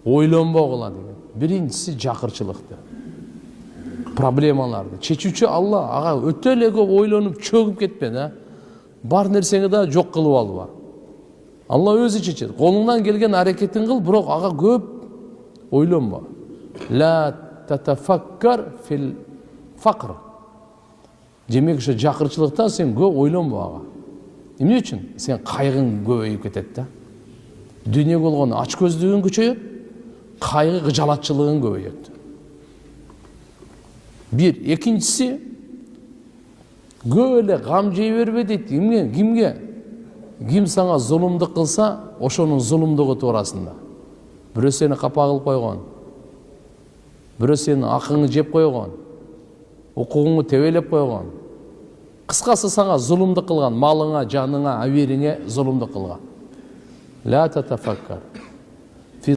ойлонбогула деген. Биринчиси жакырчылыкты, проблемаларды чечүүчү Алла. Ага өтө эле көп ойлонуп чөгүп кетпе, бар нерсеңи да жок кылып алба. Алла өзү чечет. Колуңдан келген аракетин кыл, бирок ага көп ойлонба. Ла татафаккар фил факр. Демек ушу жакырчылыкта сен көп ойлонба ага. Эмне үчүн? Сен кайгың көбөйүп кетет да. Дүйнөгө болгон ачкөздүгүң күчөйөт, кайгы кыжалатчылыгың көбөйөт. Бир, экинчиси көп эле гам жей бербе дейт. Кимге? Ким сага зулумдук кылса, ошонун зулумдугу туурасында. Бирөө сени капа кылып койгон, бирөө сенин акыңды жеп койгон, укугуңду тебелеп койгон. Кыскасы сага зулумдук кылган, малыңа, жаныңа, абериңе зулумдук кылган. Ла татафаккар.